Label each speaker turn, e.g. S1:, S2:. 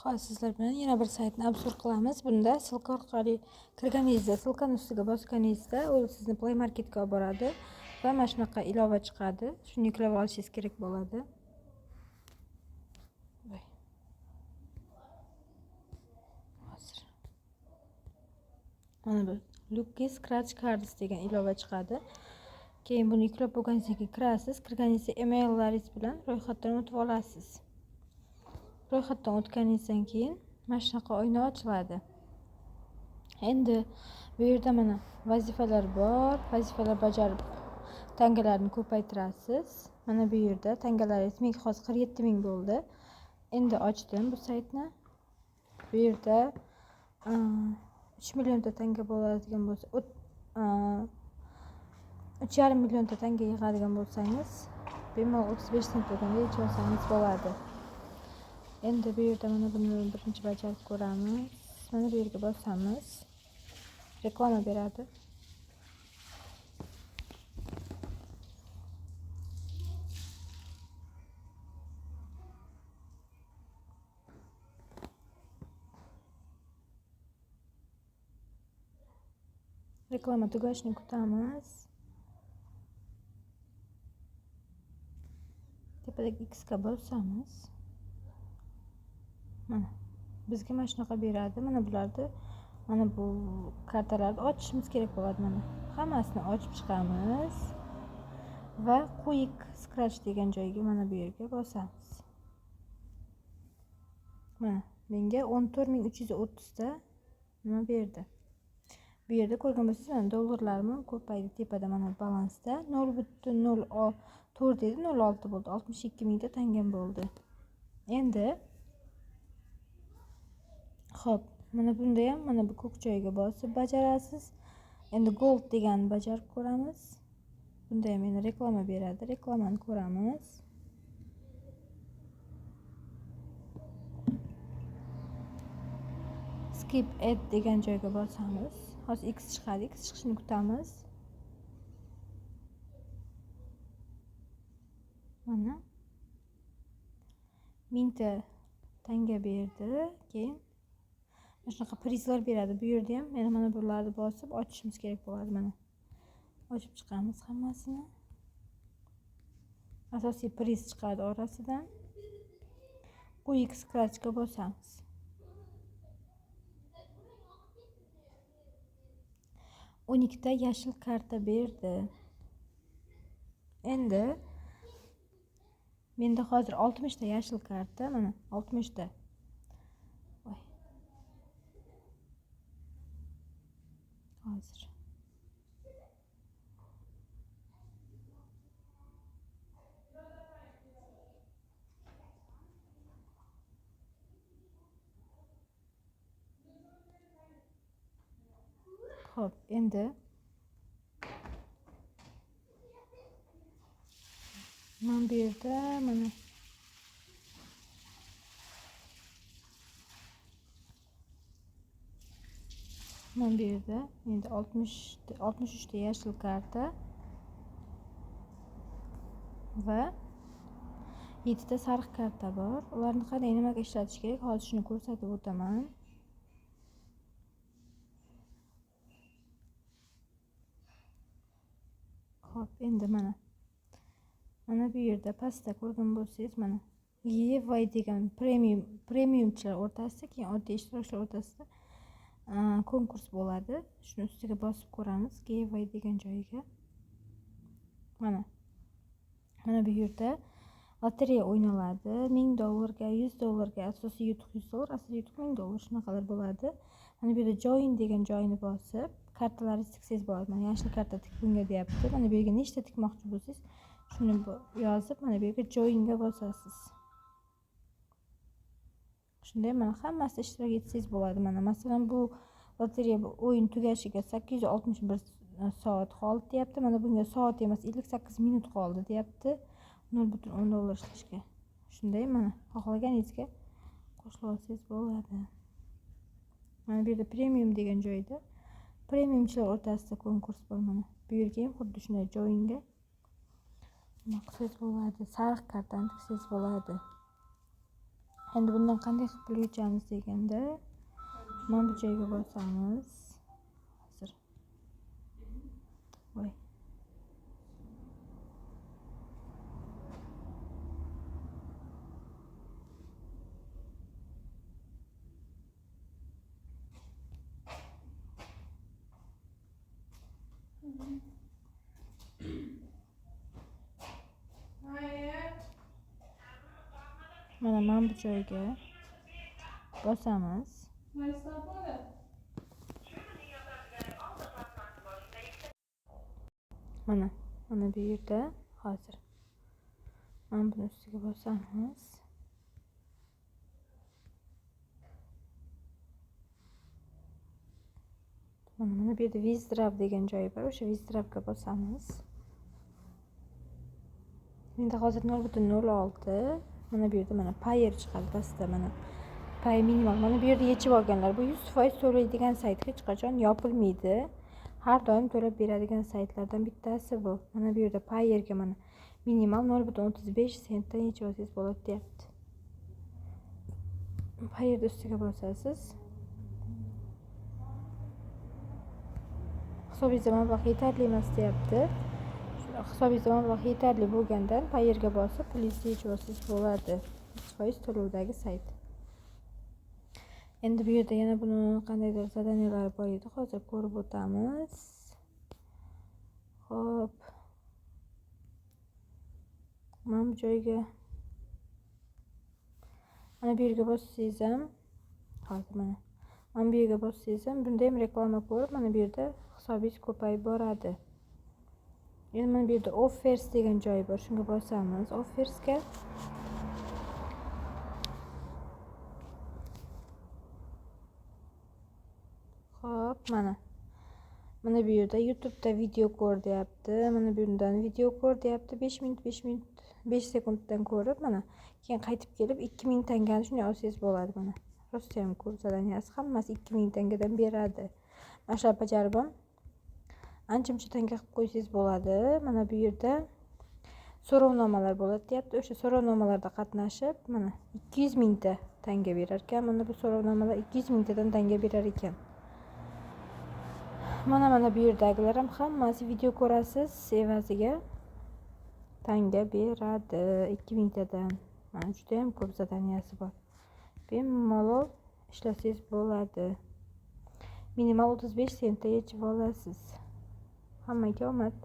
S1: Hozir sizlar bilan yana bir saytni obzor qilamiz. Bunda silka orqali kirganingizda, silkani ustiga bosganingizda u sizni Play Marketga olib boradi va mana shunaqa ilova chiqadi. Shuni yuklab olishingiz kerak bo'ladi. Hozir mana bu Lucky Scratch Cards degan ilova chiqadi. Keyin buni yuklab bo'lganingizdan keyin kirasiz. Kirganingizda email-laringiz bilan ro'yxatdan o'tib olasiz. Ro'yxatdan o'tganingizdan keyin mana shunaqa oyna ochiladi. Endi bu yerda mana vazifalar bor. Vazifalar bajarib tangalarni ko'paytirasiz. Mana bu yerda tangalaringiz menga hozir 47 ming bo'ldi. Endi ochdim bu saytni. Bu yerda 3 millionta tanga bo'ladigan bo'lsa, 3,5 millionta tanga yig'adigan bo'lsangiz, bemalol 35 sentdan yechib olsangiz bo'ladi. Endi bu yerda mana buni birinchi bajarib ko'ramiz. Mana bu yerga bosamiz. Reklama beradi. Reklama tugashini kutamiz. Tepadagi X ga bosamiz. Mana bizga mana shunaqa beradi. Mana bularni, mana bu kartalarni ochishimiz kerak bo'ladi. Mana hammasini ochib chiqamiz va Quick Scratch degan joyga mana bu yerga bosamiz. Mana menga 14330 ta nima berdi. Bu yerda ko'rgan bo'lsangiz, mana dollarlarmi ko'paydi tepada mana balansda 0.04 edi, 06 bo'ldi. 62 mingta tangam bo'ldi. Endi xo'p, mana bunda ham mana bu ko'k joyga bosib bajarasiz. Endi gold deganni bajarib ko'ramiz. Bunda ham yana reklama beradi. Reklamani ko'ramiz. Skip add degan joyga bosamiz. Hozir X chiqadi. X chiqishini kutamiz. Mana 1000 ta tanga berdi. Keyin mana shunaqa prizlar beradi. Bu yerda ham mana bularni bosib ochishimiz kerak bo'ladi. Mana ochib chiqamiz hammasini. Asosiy priz chiqadi orasidan. Quick Scratch ga bosamiz. o'n ikkita yashil karta berdi. Endi menda hozir 60 ta yashil karta, mana 60 ta. Hozir xo'p, endi mana bu yerda mana bu yerda endi 63 ta yashil karta va 7 ta sariq karta bor. Ularni qanday nimaga ishlatish kerak? Hozir shuni ko'rsatib o'taman. Xo'p, endi mana bu yerda pastda ko'rgan bo'lsangiz, mana giveaway degan premiumchilar o'rtasida, keyin oddiy ishtirokchilar o'rtasida konkurs bo'ladi. Shuni ustiga bosib ko'ramiz, giveaway degan joyiga. Mana bu yerda lotereya o'ynaladi. $1000 ga, $100 ga, asosiy yutuq $100, asosiy yutuq $1000 shunaqalar bo'ladi. Mana bu yerda join degan joyini bosib, kartalaringizni tiksangiz bo'ladi. Mana yashil karta tik bunga deyapti. Mana bu yerga nechta tikmoqchi bo'lsangiz, shuni yozib, mana bu yerga join ga bosasiz. Shunday mana hammasida ishtirok etsangiz bo'ladi. Mana masalan bu lotereya o'yin tugashiga 861 soat qoldi deyapti. Mana bunga soat emas, 58 minut qoldi deyapti. $0.10 ishlashga. Shunday mana xohlaganingizga qo'shib olsangiz bo'ladi. Mana bu yerda premium degan joyda premiumchilar o'rtasida konkurs bor. Mana bu yerga ham xuddi shunday joinga nima qilsangiz bo'ladi. Sariq kartani tiksangiz bo'ladi. Endi bundan qanday qilib pul yutamiz deganda, mana bu joyga bosamiz. Hozir. Voy. Mana bu joyga bosamiz. Mana bu yerda hozir. Mana buni ustiga bosamiz. Mana bu yerda Wizdraw degan joyi bor. O'sha Wizdrawga bosamiz. Endi hozir 0.06. Mana bu yerda mana Payer chiqadi pastda mana. Pay minimal. Mana bu yerda yechib olganlar. Bu 100% to'laydigan sayt hech qachon yopilmaydi. Har doim to'lab beradigan saytlardan bittasi bu. Mana bu yerda Payerga mana minimal 0.35 sentdan yechib olsangiz bo'ladi deyapti. Payer ustiga bosasiz. Hisobingizda mablag' yetarli emas deyapti. Hisobingizda mablag' yetarli bo'lgandan Payerga bosib pulingizni yechib olsangiz bo'ladi. 100% to'lovdagi sayt. Endi bu yerda yana buni qandaydir zadaniyalari bor edi. Hozir ko'rib o'tamiz. Xo'p. Mana bu joyga mana bu yerga bossangiz ham hozir mana bu yerga bossangiz ham bunda ham reklama ko'rib mana bu yerda hisobingiz ko'payib boradi. Endi mana bu yerda offers degan joy bor. Shunga bosamiz. Offersga Xo'p, mana bu yerda YouTube'da video ko'r deyapti. Mana bu yerdan video ko'r deyapti. 5 minut 5 sekunddan ko'rib mana keyin qaytib kelib 2000 tangani shunday olsangiz bo'ladi mana. Rostayam ko'p zadaniyasi hammasi 2000 tangadan beradi. Mana shular bajarib ham ancha-muncha tanga qilib qo'ysangiz bo'ladi. Mana bu yerda so'rovnomalar bo'ladi deyapti. O'sha so'rovnomalarda qatnashib mana 200 mingta tanga berar ekan. Mana bu so'rovnomalar 200 mingtadan tanga berar ekan. Mana bu yerdagilar ham hammasi video ko'rasiz evaziga tanga beradi 2000 tadan. Mana juda ham ko'p zadaniyasi bor. Bemalol ishlasangiz bo'ladi. Minimal 35 sentda yechib olasiz. Hammaga omad.